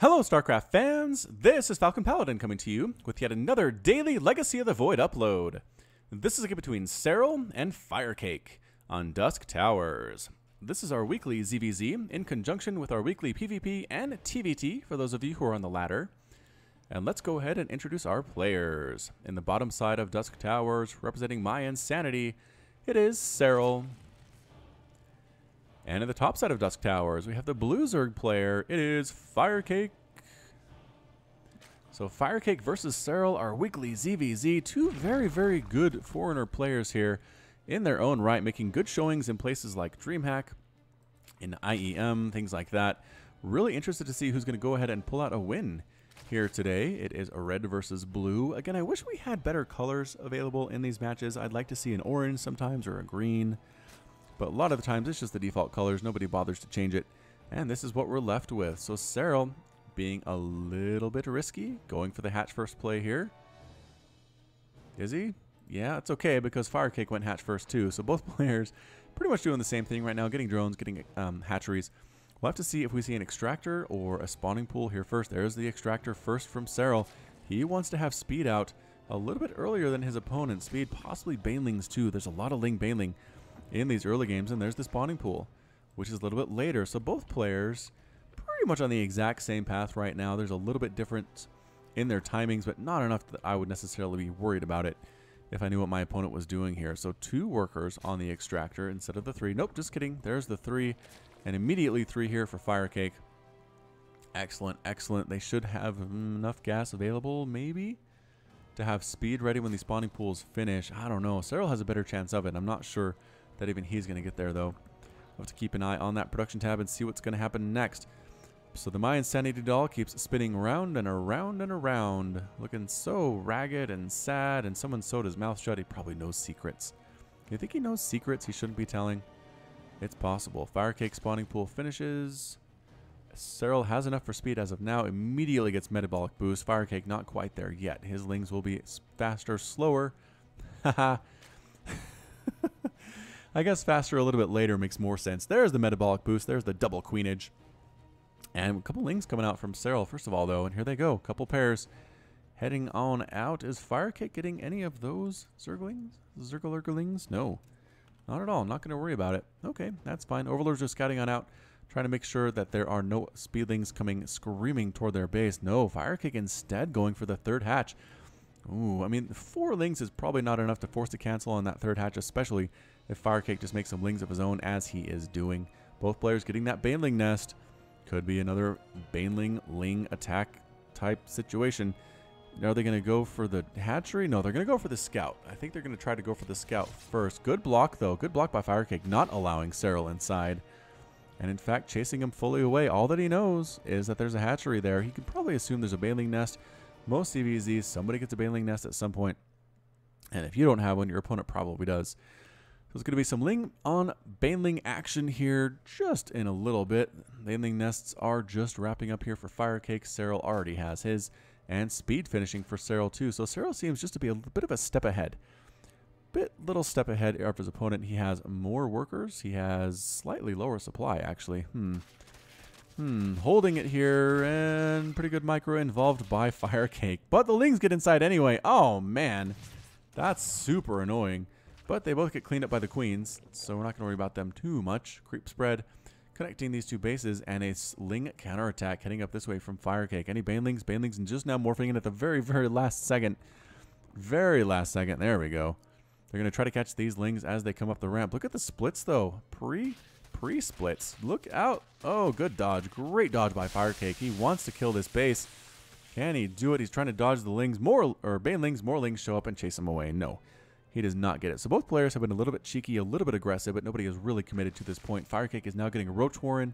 Hello StarCraft fans, this is Falcon Paladin coming to you with yet another daily Legacy of the Void upload. This is a game between Serral and Firecake on Dusk Towers. This is our weekly ZVZ in conjunction with our weekly PvP and TVT for those of you who are on the latter. And let's go ahead and introduce our players. In the bottom side of Dusk Towers, representing my insanity, it is Serral. And in the top side of Dusk Towers, we have the blue Zerg player. It is Firecake. So Firecake versus Serral, our weekly ZVZ. Two very, very good foreigner players here in their own right, making good showings in places like DreamHack, in IEM, things like that. Really interested to see who's going to go ahead and pull out a win here today. It is a red versus blue. Again, I wish we had better colors available in these matches. I'd like to see an orange sometimes or a green. But a lot of the times it's just the default colors. Nobody bothers to change it. And this is what we're left with. So Serral being a little bit risky, going for the hatch first play here. Is he? Yeah, it's okay because Firecake went hatch first too. So both players pretty much doing the same thing right now, getting drones, getting hatcheries. We'll have to see if we see an extractor or a spawning pool here first. There's the extractor first from Serral. He wants to have speed out a little bit earlier than his opponent. Speed, possibly Banelings too. There's a lot of Ling Baneling in these early games, and there's the spawning pool, which is a little bit later. So both players pretty much on the exact same path right now. There's a little bit different in their timings, but not enough that I would necessarily be worried about it if I knew what my opponent was doing here. So 2 workers on the extractor instead of the 3. Nope, just kidding. There's the 3, and immediately 3 here for Firecake. Excellent, excellent. They should have enough gas available, maybe, to have speed ready when the spawning pools finish. I don't know. Serral has a better chance of it. I'm not sure that even he's going to get there, though. We'll have to keep an eye on that production tab and see what's going to happen next. So the My Insanity doll keeps spinning round and around and around, looking so ragged and sad, and someone sewed his mouth shut. He probably knows secrets. You think he knows secrets he shouldn't be telling? It's possible. Firecake spawning pool finishes. Serral has enough for speed as of now. Immediately gets metabolic boost. Firecake not quite there yet. His lings will be faster, slower. Haha. I guess faster a little bit later makes more sense. There's the metabolic boost. There's the double queenage. And a couple lings coming out from Serral, first of all, though. And here they go. Couple pairs heading on out. Is Firecake getting any of those Zerglings? Zerglings? No. Not at all. I'm not going to worry about it. Okay, that's fine. Overlords are scouting on out, trying to make sure that there are no speedlings coming screaming toward their base. No, Firecake instead going for the 3rd hatch. Ooh, I mean, 4 lings is probably not enough to force a cancel on that 3rd hatch, especially if Firecake just makes some lings of his own as he is doing. Both players getting that Baneling nest. Could be another Baneling Ling attack type situation. Are they going to go for the hatchery? No, they're going to go for the scout. I think they're going to try to go for the scout first. Good block, though. Good block by Firecake, not allowing Serral inside. And in fact, chasing him fully away. All that he knows is that there's a hatchery there. He could probably assume there's a Baneling nest. Most CVZs, somebody gets a Baneling nest at some point. And if you don't have one, your opponent probably does. So there's going to be some Ling on Baneling action here just in a little bit. Baneling nests are just wrapping up here for Firecake. Serral already has his. And speed finishing for Serral too. So Serral seems just to be a bit of a step ahead. Little step ahead of his opponent. He has more workers. He has slightly lower supply, actually. Holding it here, and pretty good micro involved by Firecake. But the Lings get inside anyway. Oh, man. That's super annoying. But they both get cleaned up by the Queens, so we're not going to worry about them too much. Creep spread, connecting these 2 bases, and a Ling counterattack heading up this way from Firecake. Any Banelings? Banelings, and just now morphing in at the very, very last second. Very last second. There we go. They're going to try to catch these Lings as they come up the ramp. Look at the splits, though. Pre-splits. Look out. Oh, good dodge. Great dodge by Firecake. He wants to kill this base. Can he do it? He's trying to dodge the Lings. Banelings. More Lings show up and chase him away. No, he does not get it. So both players have been a little bit cheeky, a little bit aggressive, but nobody is really committed to this point. Firecake is now getting a Roach Warren,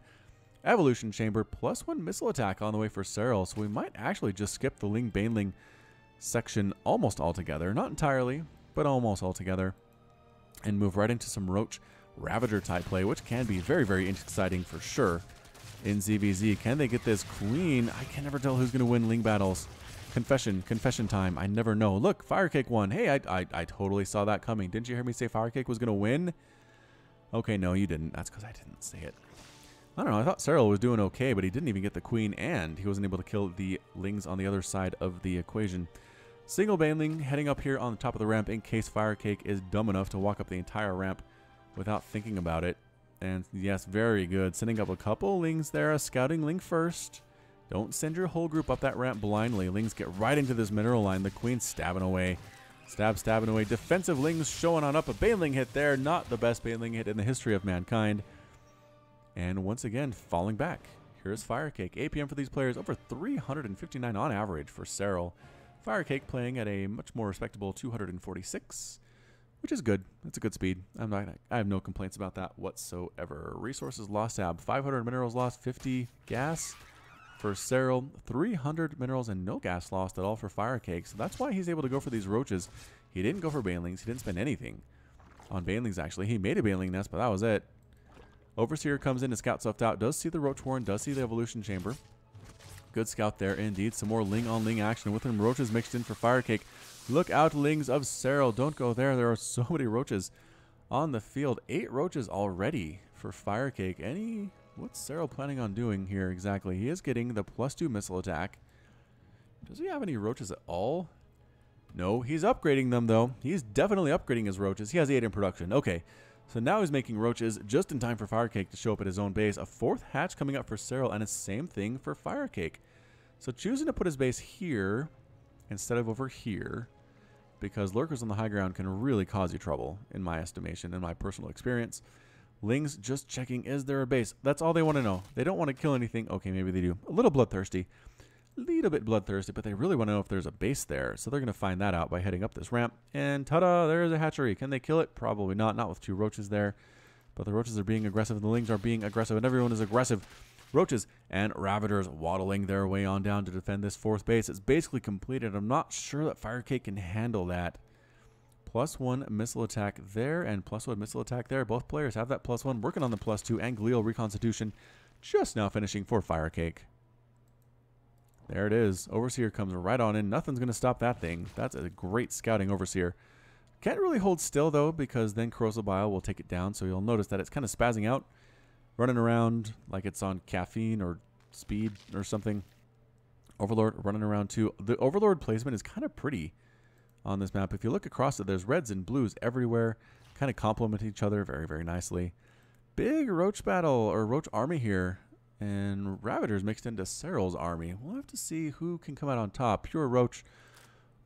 Evolution Chamber, +1 missile attack on the way for Serral. So we might actually just skip the Ling Baneling section almost altogether. Not entirely, but almost altogether. And move right into some Roach Ravager type play, which can be very, very exciting for sure in ZVZ. Can they get this Queen? I can never tell who's going to win Ling battles. Confession time. I never know. Look, Firecake won. Hey, I totally saw that coming. Didn't you hear me say Firecake was going to win? Okay, no, you didn't. That's because I didn't say it. I don't know. I thought Serral was doing okay, but he didn't even get the queen, and he wasn't able to kill the lings on the other side of the equation. Single Baneling heading up here on the top of the ramp in case Firecake is dumb enough to walk up the entire ramp without thinking about it. And yes, very good. Sending up a couple lings there. A scouting ling first. Don't send your whole group up that ramp blindly. Lings get right into this mineral line. The queen stabbing away. Stabbing away. Defensive lings showing on up. A Baneling hit there. Not the best Baneling hit in the history of mankind. And once again, falling back. Here's Firecake. APM for these players over 359 on average for Serral. Firecake playing at a much more respectable 246, which is good. That's a good speed. I have no complaints about that whatsoever. Resources lost tab. 500 minerals lost, 50 gas for Serral, 300 minerals and no gas lost at all for Firecake. So that's why he's able to go for these roaches. He didn't go for Banelings. He didn't spend anything on Banelings, actually. He made a Baneling nest, but that was it. Overseer comes in to scout stuff out. Does see the Roach Warren. Does see the Evolution Chamber. Good scout there indeed. Some more ling on ling action with them. Roaches mixed in for Firecake. Look out, lings of Serral. Don't go there. There are so many roaches on the field. 8 roaches already for Firecake. What's Serral planning on doing here exactly? He is getting the +2 missile attack. Does he have any roaches at all? No, he's upgrading them though. He's definitely upgrading his roaches. He has 8 in production. Okay. So now he's making roaches just in time for Firecake to show up at his own base. A 4th hatch coming up for Serral, and the same thing for Firecake. So choosing to put his base here instead of over here, because Lurkers on the high ground can really cause you trouble, in my estimation, in my personal experience. Lings just checking, is there a base? That's all they want to know. They don't want to kill anything. Okay, maybe they do. A little bloodthirsty. Little bit bloodthirsty, but they really want to know if there's a base there. So they're going to find that out by heading up this ramp. And ta-da, there's a hatchery. Can they kill it? Probably not. Not with 2 roaches there. But the roaches are being aggressive, and the lings are being aggressive, and everyone is aggressive. Roaches and Ravagers waddling their way on down to defend this 4th base. It's basically completed. I'm not sure that Firecake can handle that. +1 missile attack there and +1 missile attack there. Both players have that +1, working on the +2 and glial reconstitution. Just now finishing for Firecake. There it is. Overseer comes right on in. Nothing's going to stop that thing. That's a great scouting Overseer. Can't really hold still, though, because then Corrosive Bile will take it down. So you'll notice that it's kind of spazzing out, running around like it's on caffeine or speed or something. Overlord running around, too. The Overlord placement is kind of pretty on this map. If you look across it, there's reds and blues everywhere. Kind of complement each other very, very nicely. Big Roach battle, or Roach army here. And Ravagers mixed into Serral's army. We'll have to see who can come out on top. Pure Roach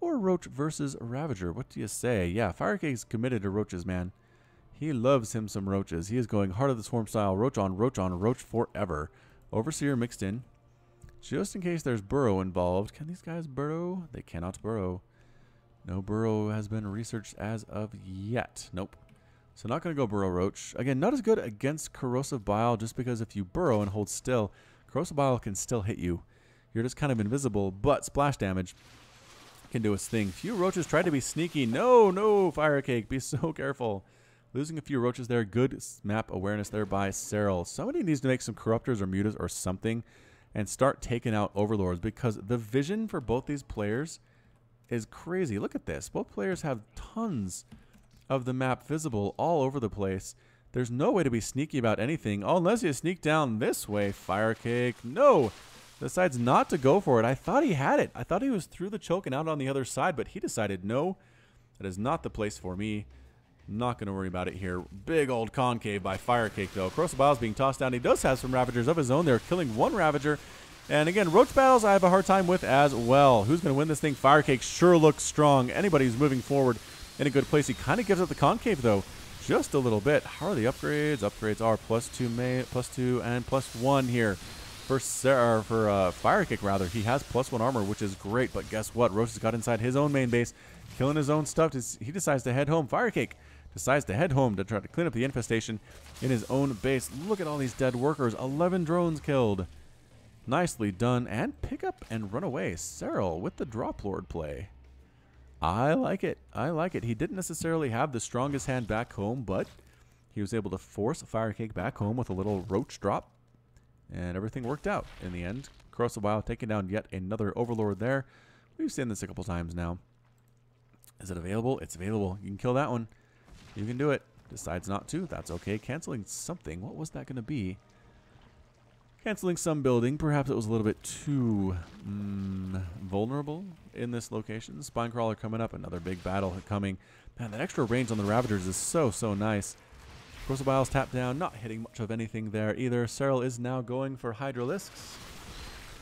or Roach versus Ravager. What do you say? Yeah, Firecake's committed to roaches, man. He loves him some roaches. He is going Heart of the Swarm style. Roach on Roach forever. Overseer mixed in. Just in case there's burrow involved. Can these guys burrow? They cannot burrow. No burrow has been researched as of yet. Nope. So not going to go Burrow Roach. Again, not as good against Corrosive Bile, just because if you burrow and hold still, Corrosive Bile can still hit you. You're just kind of invisible, but splash damage can do its thing. Few roaches try to be sneaky. No, Firecake, be so careful. Losing a few roaches there. Good map awareness there by Serral. Somebody needs to make some Corruptors or Mutas or something and start taking out Overlords, because the vision for both these players is crazy. Look at this. Both players have tons of the map visible all over the place. There's no way to be sneaky about anything. Oh, unless you sneak down this way, Firecake. No! Decides not to go for it. I thought he had it. I thought he was through the choke and out on the other side, but he decided, no, that is not the place for me. Not going to worry about it here. Big old concave by Firecake, though. Corrosive Bile is being tossed down. He does have some Ravagers of his own. They're killing 1 Ravager. And again, Roach battles I have a hard time with as well. Who's going to win this thing? Firecake sure looks strong. Anybody who's moving forward in a good place. He kind of gives up the concave, though, just a little bit. How are the upgrades? Upgrades are +2 and +1 here for Firecake, rather. He has +1 armor, which is great, but guess what? Roach has got inside his own main base, killing his own stuff. He decides to head home. Firecake decides to head home to try to clean up the infestation in his own base. Look at all these dead workers. 11 drones killed. Nicely done. And pick up and run away. Serral with the Drop Lord play. I like it. I like it. He didn't necessarily have the strongest hand back home, but he was able to force Firecake back home with a little roach drop, and everything worked out in the end. Corrosive Bile taking down yet another Overlord there. We've seen this a couple times now. Is it available? It's available. You can kill that one. You can do it. Decides not to. That's okay. Canceling something. What was that going to be? Canceling some building. Perhaps it was a little bit too vulnerable in this location. Spinecrawler coming up. Another big battle coming. Man, that extra range on the Ravagers is so, so nice. Crucibile's tapped down. Not hitting much of anything there either. Serral is now going for Hydralisks.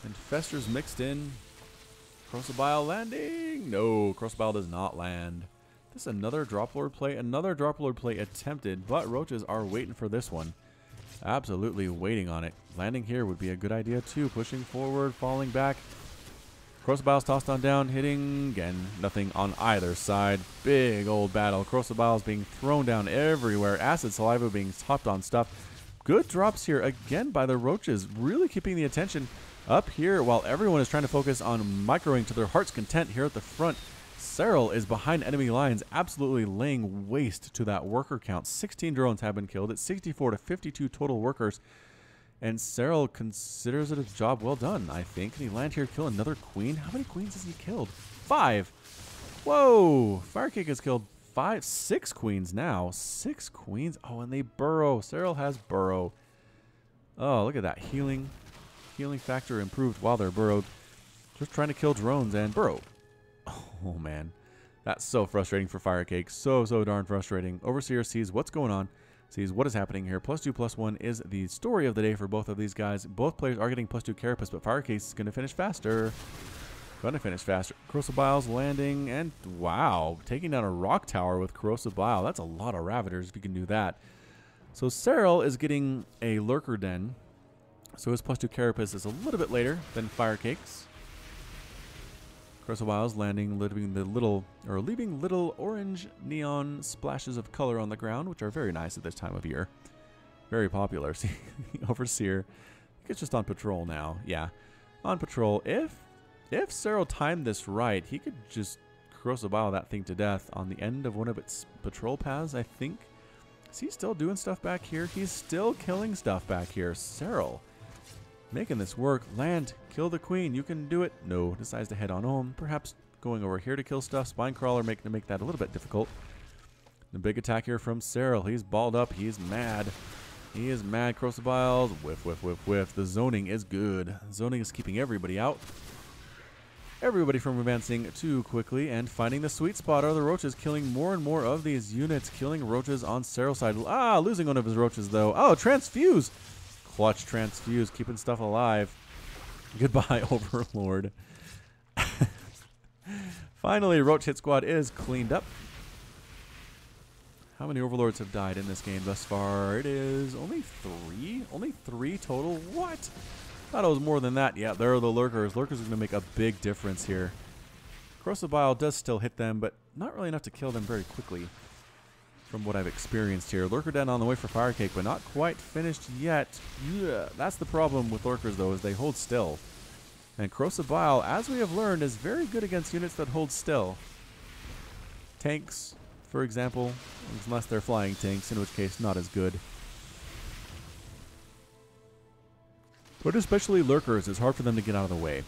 And Fester's mixed in. Crucibile landing. No, Crucibile does not land. This is another Drop Lord play. Another Drop Lord play attempted, but Roaches are waiting for this one. Absolutely waiting on it. Landing here would be a good idea too. Pushing forward, falling back. Crucibile's tossed on down, hitting. Again, nothing on either side. Big old battle. Crucibile's being thrown down everywhere. Acid Saliva being topped on stuff. Good drops here again by the Roaches. Really keeping the attention up here while everyone is trying to focus on microing to their heart's content here at the front. Serral is behind enemy lines, absolutely laying waste to that worker count. 16 drones have been killed. It's 64 to 52 total workers. And Serral considers it a job well done, I think. Can he land here, kill another queen? How many queens has he killed? 5. Whoa! Firecake has killed 6 queens now. 6 queens? Oh, and they burrow. Serral has burrow. Oh, look at that. Healing factor improved while they're burrowed. Just trying to kill drones and burrow. Oh, man. That's so frustrating for Firecake. So, so darn frustrating. Overseer sees what's going on. Sees what is happening here. +2/+1 is the story of the day for both of these guys. Both players are getting +2 carapace, but Firecake is going to finish faster. Crucibile's landing, and wow. Taking down a rock tower with Crucibile. That's a lot of Ravagers if you can do that. So Serral is getting a Lurker Den. So his +2 carapace is a little bit later than Firecake's. Crucibile's landing, leaving little orange neon splashes of color on the ground, which are very nice at this time of year. Very popular. See, Overseer, I think it's just on patrol now. Yeah, on patrol. If Serral timed this right, he could just Crucibile that thing to death on the end of one of its patrol paths, I think. Is he still doing stuff back here? He's still killing stuff back here. Serral making this work. Land. Kill the queen. You can do it. No. Decides to head on home. Perhaps going over here to kill stuff. Spinecrawler making to make that a little bit difficult. The big attack here from Serral. He's balled up. He's mad. He is mad. Crucibiles. Whiff, whiff, whiff, whiff. The zoning is good. Zoning is keeping everybody out. Everybody from advancing too quickly and finding the sweet spot are the Roaches, killing more and more of these units. Killing Roaches on Serral's side. Ah, losing one of his Roaches though. Oh, Transfuse. Clutch Transfuse, keeping stuff alive. Goodbye, Overlord. Finally, Roach Hit Squad is cleaned up. How many Overlords have died in this game thus far? It is only 3? Only 3 total? What? Thought it was more than that. Yeah, there are the Lurkers. Lurkers are going to make a big difference here. Crucibile does still hit them, but not really enough to kill them very quickly. From what I've experienced here. Lurker Den on the way for Firecake, but not quite finished yet. Yeah, that's the problem with Lurkers, though, is they hold still. And Crucibile, as we have learned, is very good against units that hold still. Tanks, for example, unless they're flying tanks, in which case, not as good. But especially Lurkers, it's hard for them to get out of the way.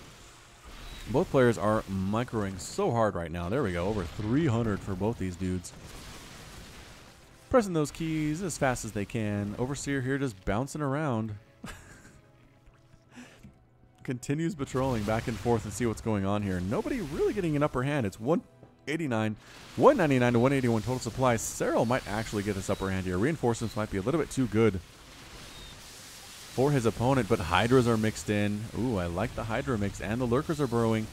Both players are microing so hard right now. There we go, over 300 for both these dudes. Pressing those keys as fast as they can. Overseer here just bouncing around. Continues patrolling back and forth and see what's going on here. Nobody really getting an upper hand. It's 199 to 181 total supply. Serral might actually get this upper hand here. Reinforcements might be a little bit too good for his opponent, but Hydras are mixed in. Ooh, I like the Hydra mix, and the Lurkers are burrowing.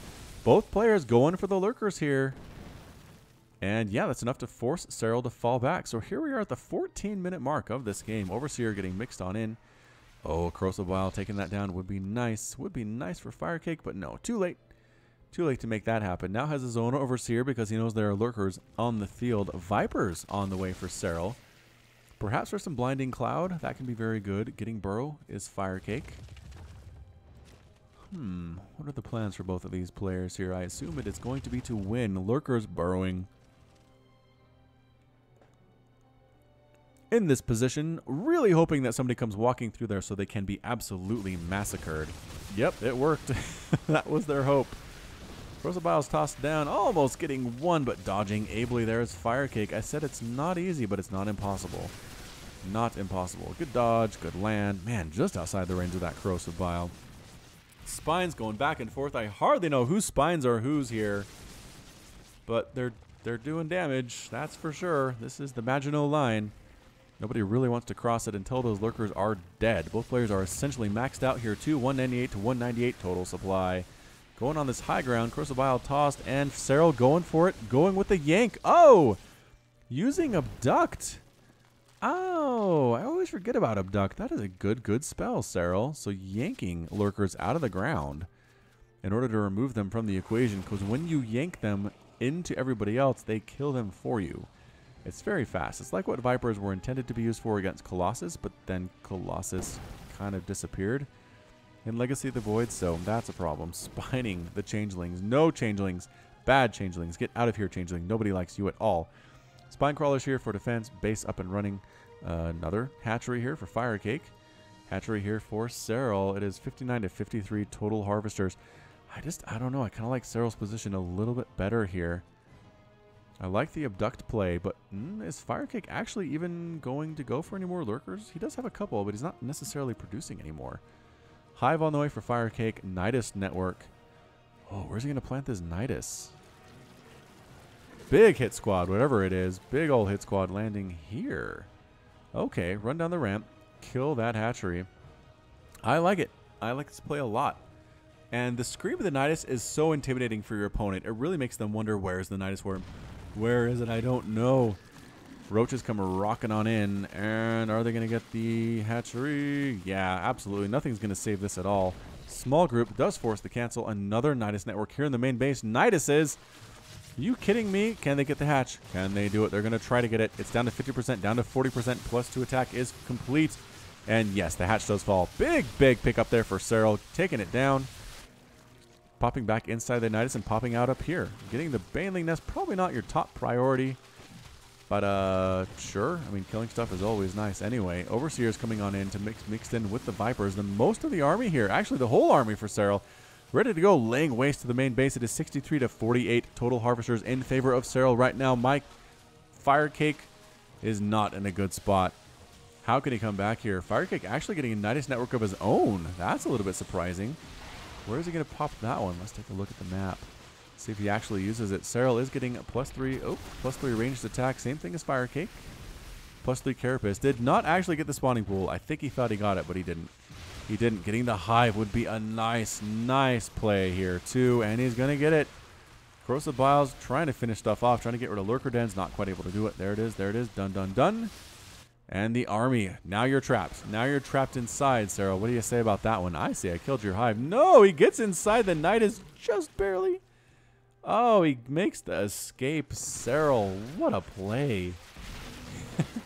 Both players going for the Lurkers here. And yeah, that's enough to force Serral to fall back. So here we are at the 14-minute mark of this game. Overseer getting mixed on in. Oh, Crucibile taking that down would be nice. Would be nice for Firecake, but no, too late. Too late to make that happen. Now has his own Overseer because he knows there are Lurkers on the field. Vipers on the way for Serral. Perhaps for some Blinding Cloud. That can be very good. Getting Burrow is Firecake. What are the plans for both of these players here? I assume it is going to be to win. Lurkers burrowing. In this position, really hoping that somebody comes walking through there so they can be absolutely massacred. Yep, it worked. That was their hope. Crucibile's tossed down, almost getting one, but dodging ably there is Firecake. I said it's not easy, but it's not impossible. Not impossible. Good dodge, good land. Man, just outside the range of that corrosive bile. Spines going back and forth. I hardly know whose spines are whose here. But they're doing damage, that's for sure. This is the Maginot Line. Nobody really wants to cross it until those lurkers are dead. Both players are essentially maxed out here too. 198 to 198 total supply. Going on this high ground. Corrosive bile tossed, and Serral going for it. Going with the yank. Oh! Using Abduct. Oh, I always forget about Abduct. That is a good spell, Serral. So yanking lurkers out of the ground in order to remove them from the equation, because when you yank them into everybody else, they kill them for you. It's very fast. It's like what Vipers were intended to be used for against Colossus, but then Colossus kind of disappeared in Legacy of the Void, so that's a problem. Spining the changelings. No changelings. Bad changelings. Get out of here, changeling. Nobody likes you at all. Spine crawlers here for defense. Base up and running. Another hatchery here for Firecake. Hatchery here for Serral. It is 59 to 53 total harvesters. I don't know. I kind of like Serral's position a little bit better here. I like the Abduct play, but is Firecake actually even going to go for any more lurkers? He does have a couple, but he's not necessarily producing anymore. Hive on the way for Firecake. Nidus network. Oh, where's he going to plant this Nidus? Big hit squad, whatever it is. Big old hit squad landing here. Okay, run down the ramp. Kill that hatchery. I like it. I like this play a lot. And the Scream of the Nidus is so intimidating for your opponent. It really makes them wonder, where's the Nidus worm? Where is it? I don't know. Roaches come rocking on in. And are they going to get the hatchery? Yeah, absolutely. Nothing's going to save this at all. Small group does force the cancel. Another Nidus network here in the main base. Nidus is... Are you kidding me? Can they get the hatch? Can they do it? They're going to try to get it. It's down to 50%, down to 40%. Plus 2 attack is complete. And yes, the hatch does fall. Big pick up there for Serral. Taking it down. Popping back inside the Nidus and popping out up here. Getting the Baneling nest, probably not your top priority. But, sure. I mean, killing stuff is always nice anyway. Overseer's coming on in to mixed in with the Vipers. The most of the army here, actually the whole army for Serral, ready to go, laying waste to the main base. It is 63 to 48 total harvesters in favor of Serral right now. Mike Firecake is not in a good spot. How can he come back here? Firecake actually getting a Nidus network of his own. That's a little bit surprising. Where is he going to pop that one? Let's take a look at the map. See if he actually uses it. Serral is getting a +3 ranged attack. Same thing as Firecake. +3 Carapace. Did not actually get the spawning pool. I think he thought he got it, but he didn't. He didn't. Getting the hive would be a nice play here too, and he's going to get it. Corrosive Biles trying to finish stuff off, trying to get rid of lurker dens. Not quite able to do it. There it is. There it is. Done. And the army. Now you're trapped. Now you're trapped inside, Serral. What do you say about that one? I say I killed your hive. No, he gets inside. The Nidus just barely. Oh, he makes the escape. Serral, what a play.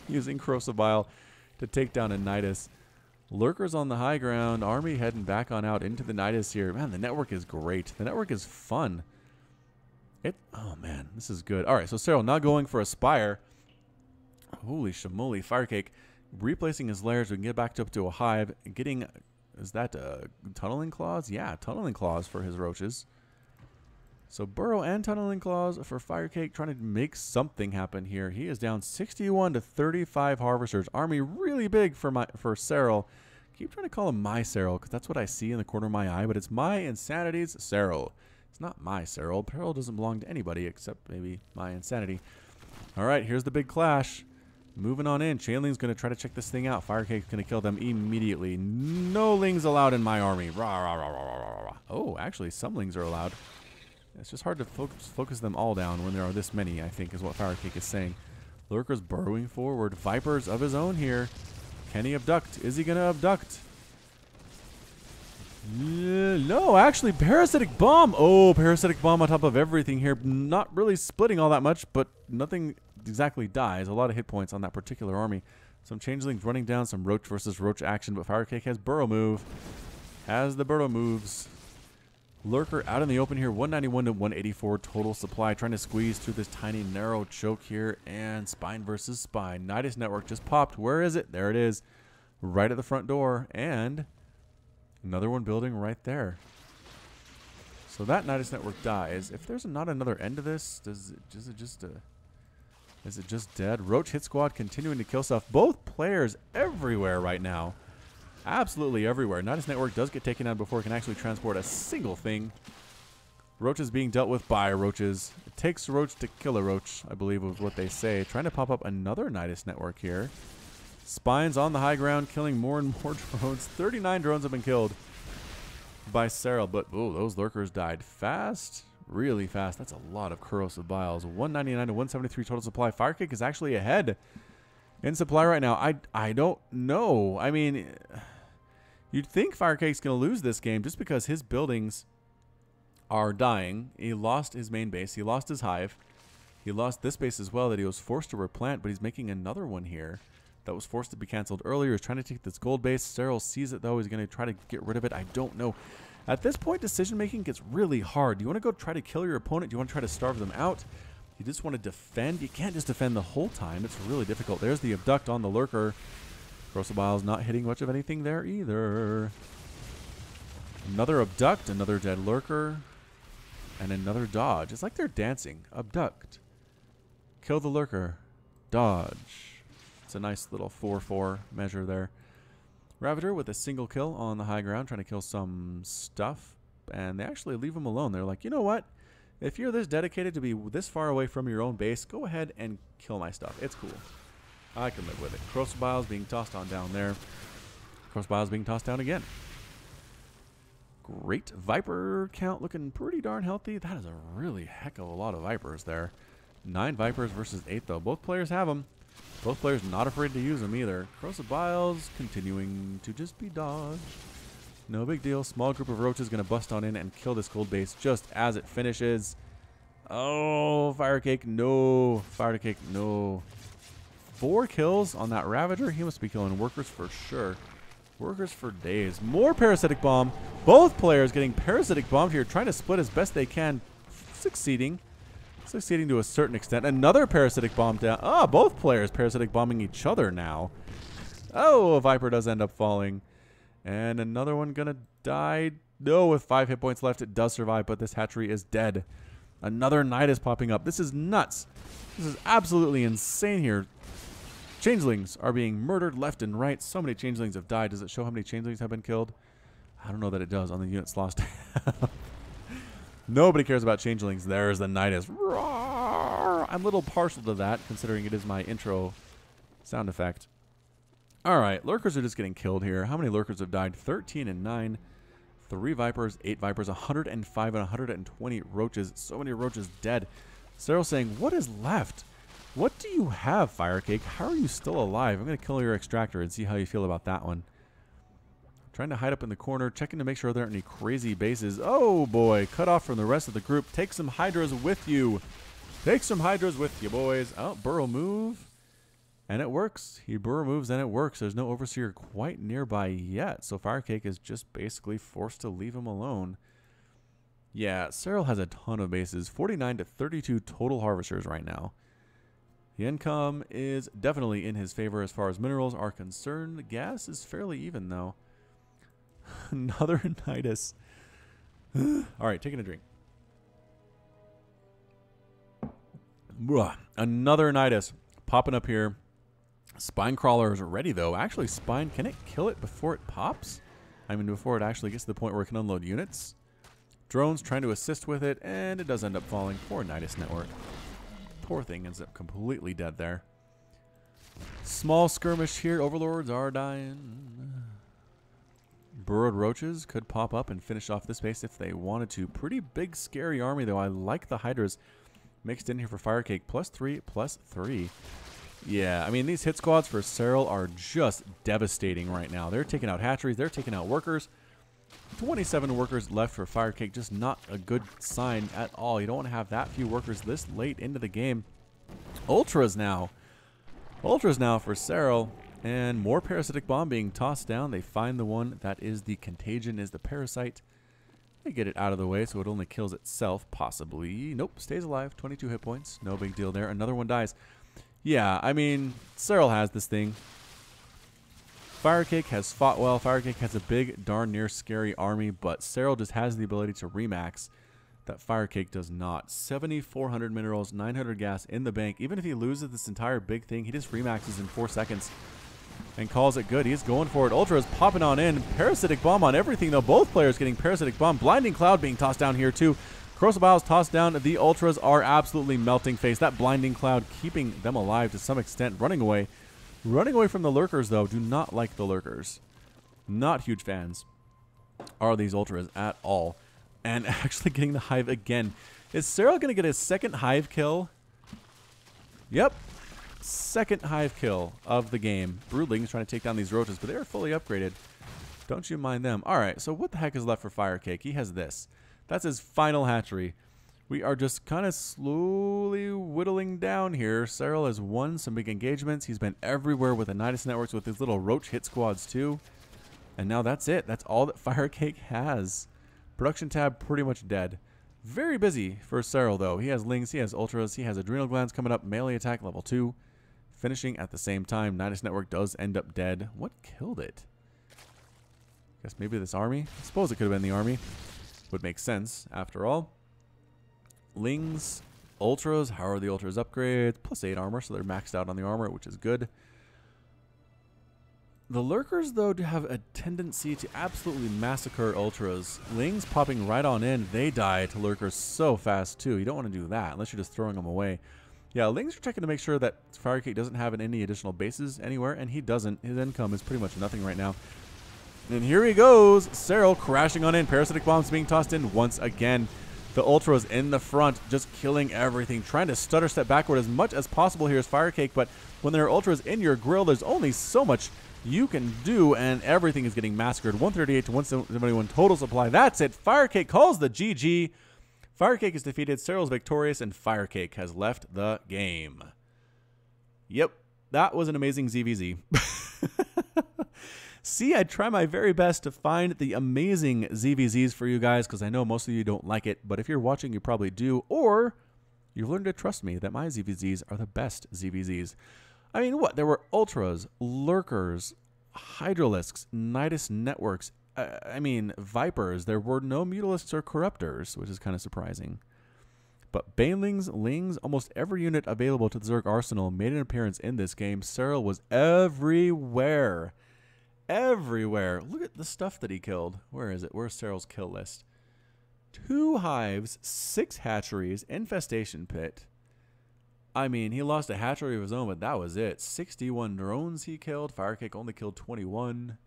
Using Corrosive Bile to take down a Nidus. Lurkers on the high ground. Army heading back on out into the Nidus here. Man, the network is great. The network is fun. Oh, man, this is good. All right, so Serral now going for a Spire. Holy shamoly. Firecake replacing his lairs. We can get back up to a hive. Getting, is that tunneling claws? Yeah, tunneling claws for his roaches. So burrow and tunneling claws for Firecake, trying to make something happen here. He is down 61 to 35 harvesters. Army really big for Serral. Keep trying to call him my Serral because that's what I see in the corner of my eye, but it's my Insanity's Serral. It's not my Serral. Peril doesn't belong to anybody except maybe my Insanity. All right, here's the big clash. Moving on in. Chainling's going to try to check this thing out. Firecake's going to kill them immediately. No lings allowed in my army. Rah, rah, rah, rah, rah, rah. Oh, actually, some lings are allowed. It's just hard to focus them all down when there are this many, I think, is what Firecake is saying. Lurkers burrowing forward. Vipers of his own here. Can he abduct? Is he going to abduct? No, actually, Parasitic Bomb. Oh, Parasitic Bomb on top of everything here. Not really splitting all that much, but nothing exactly dies. A lot of hit points on that particular army. Some changelings running down, some roach versus roach action, but Firecake has burrow move. Has the burrow moves. Lurker out in the open here, 191 to 184 total supply, trying to squeeze through this tiny narrow choke here, and spine versus spine. Nidus network just popped. Where is it? There it is, right at the front door, and another one building right there. So that Nidus network dies. If there's not another end to this, is it just a... Is it just dead? Roach hit squad continuing to kill stuff. Both players everywhere right now. Absolutely everywhere. Nidus Network does get taken out before it can actually transport a single thing. Roach is being dealt with by roaches. It takes a roach to kill a roach, I believe was what they say. Trying to pop up another Nidus Network here. Spines on the high ground, killing more and more drones. 39 drones have been killed by Serral, but oh, those lurkers died fast. Really fast. That's a lot of corrosive biles. 199 to 173 total supply. Firecake is actually ahead in supply right now. I don't know. I mean, you'd think Firecake's going to lose this game just because his buildings are dying. He lost his main base. He lost his hive. He lost this base as well that he was forced to replant, but he's making another one here that was forced to be canceled earlier. He's trying to take this gold base. Serral sees it, though. He's going to try to get rid of it. I don't know. At this point, decision-making gets really hard. Do you want to go try to kill your opponent? Do you want to try to starve them out? You just want to defend? You can't just defend the whole time. It's really difficult. There's the abduct on the lurker. Crossbile's not hitting much of anything there either. Another abduct, another dead lurker, and another dodge. It's like they're dancing. Abduct. Kill the lurker. Dodge. It's a nice little 4-4 measure there. Ravager with a single kill on the high ground, trying to kill some stuff. And they actually leave him alone. They're like, you know what? If you're this dedicated to be this far away from your own base, go ahead and kill my stuff. It's cool. I can live with it. Crossbile's being tossed on down there. Crossbile's being tossed down again. Great. Viper count looking pretty darn healthy. That is a really heck of a lot of Vipers there. 9 Vipers versus 8, though. Both players have them. Both players not afraid to use them either. Crossbile's continuing to just be dodged. No big deal. Small group of roaches going to bust on in and kill this gold base just as it finishes. Oh, Firecake, no. Firecake, no. 4 kills on that Ravager. He must be killing workers for sure. Workers for days. More Parasitic Bomb. Both players getting Parasitic Bombed here, trying to split as best they can. Succeeding. Succeeding to a certain extent. Another Parasitic Bomb down. Ah, both players Parasitic Bombing each other now. Oh, a Viper does end up falling. And another one gonna die. No, with 5 hit points left, it does survive, but this hatchery is dead. Another Nidus popping up. This is nuts. This is absolutely insane here. Changelings are being murdered left and right. So many changelings have died. Does it show how many changelings have been killed? I don't know that it does on the units lost. Nobody cares about changelings. There's the Nidus. Roar! I'm a little partial to that, considering it is my intro sound effect. All right, lurkers are just getting killed here. How many lurkers have died? 13 and 9. 3 Vipers, 8 Vipers, 105 and 120 roaches. So many roaches dead. Serral saying, what is left? What do you have, Firecake? How are you still alive? I'm going to kill your extractor and see how you feel about that one. Trying to hide up in the corner, checking to make sure there aren't any crazy bases. Oh, boy. Cut off from the rest of the group. Take some Hydras with you. Take some Hydras with you, boys. Oh, burrow move. And it works. He burrow moves and it works. There's no Overseer quite nearby yet. So Firecake is just basically forced to leave him alone. Yeah, Serral has a ton of bases. 49 to 32 total harvesters right now. The income is definitely in his favor as far as minerals are concerned. The gas is fairly even, though. Another Nidus. All right, taking a drink. Another Nidus popping up here. Spine Crawler is ready, though. Actually, Spine, can it kill it before it pops? I mean, before it actually gets to the point where it can unload units. Drones trying to assist with it, and it does end up falling. Poor Nidus Network. Poor thing ends up completely dead there. Small skirmish here. Overlords are dying. Burrowed roaches could pop up and finish off this base if they wanted to. Pretty big, scary army, though. I like the Hydras mixed in here for Firecake. +3, +3. Yeah, I mean, these hit squads for Serral are just devastating right now. They're taking out hatcheries. They're taking out workers. 27 workers left for Firecake. Just not a good sign at all. You don't want to have that few workers this late into the game. Ultras now. Ultras now for Serral. And more Parasitic Bomb being tossed down. They find the one that is the contagion, is the parasite. They get it out of the way so it only kills itself, possibly. Nope, stays alive. 22 hit points. No big deal there. Another one dies. Yeah, I mean, Serral has this thing. Firecake has fought well. Firecake has a big, darn near scary army, but Serral just has the ability to remax that Firecake does not. 7,400 minerals, 900 gas in the bank. Even if he loses this entire big thing, he just remaxes in 4 seconds and calls it good. He's going for it. Ultra is popping on in. Parasitic Bomb on everything, though. Both players getting Parasitic Bomb. Blinding Cloud being tossed down here, too. Corrosive Biles tossed down. The Ultras are absolutely melting face. That Blinding Cloud keeping them alive to some extent. Running away. Running away from the Lurkers, though. Do not like the Lurkers. Not huge fans are these Ultras at all. And actually getting the Hive again. Is Serral going to get his second Hive kill? Yep. Second Hive kill of the game. Broodlings trying to take down these roaches, but they are fully upgraded. Don't you mind them. Alright, so what the heck is left for Firecake? He has this. That's his final hatchery. We are just kind of slowly whittling down here. Serral has won some big engagements. He's been everywhere with the Nidus networks with his little roach hit squads too. And now that's it. That's all that Firecake has. Production tab pretty much dead. Very busy for Serral, though. He has Lings, he has Ultras, he has Adrenal Glands coming up, melee attack level 2. Finishing at the same time. Nidus Network does end up dead. What killed it? Guess maybe this army? I suppose it could have been the army. Would make sense, after all. Lings, Ultras. How are the Ultras upgrades? Plus 8 armor, so they're maxed out on the armor, which is good. The Lurkers, though, do have a tendency to absolutely massacre Ultras. Lings popping right on in. They die to Lurkers so fast, too. You don't want to do that unless you're just throwing them away. Yeah, Lings are checking to make sure that Firecake doesn't have any additional bases anywhere, and he doesn't. His income is pretty much nothing right now. And here he goes. Serral crashing on in. Parasitic Bombs being tossed in once again. The Ultras in the front, just killing everything. Trying to stutter step backward as much as possible here is Firecake, but when there are Ultras in your grill, there's only so much you can do, and everything is getting massacred. 138 to 171 total supply. That's it. Firecake calls the GG. Firecake is defeated. Serral's victorious, and Firecake has left the game. Yep, that was an amazing ZVZ. See, I try my very best to find the amazing ZVZs for you guys, because I know most of you don't like it, but if you're watching, you probably do, or you've learned to trust me that my ZVZs are the best ZVZs. I mean, what? There were Ultras, Lurkers, Hydralisks, Nidus Networks, I mean, Vipers. There were no Mutalisks or Corruptors, which is kind of surprising. But Banelings, Lings, almost every unit available to the Zerg arsenal made an appearance in this game. Serral was everywhere. Everywhere. Look at the stuff that he killed. Where is it? Where's Serral's kill list? 2 hives, 6 hatcheries, infestation pit. I mean, he lost a hatchery of his own, but that was it. 61 drones he killed. Firecake only killed 21.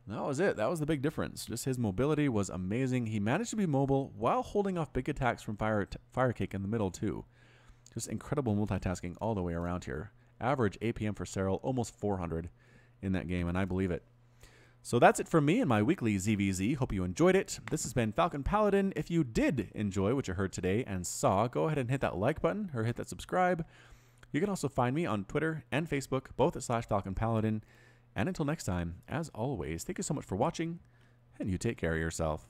That was it. That was the big difference. Just his mobility was amazing. He managed to be mobile while holding off big attacks from Firecake in the middle, too. Just incredible multitasking all the way around here. Average APM for Serral, almost 400 in that game, and I believe it. So that's it from me and my weekly ZVZ. Hope you enjoyed it. This has been Falcon Paladin. If you did enjoy what you heard today and saw, go ahead and hit that like button or hit that subscribe. You can also find me on Twitter and Facebook, both at /Falcon Paladin. And until next time, as always, thank you so much for watching, and you take care of yourself.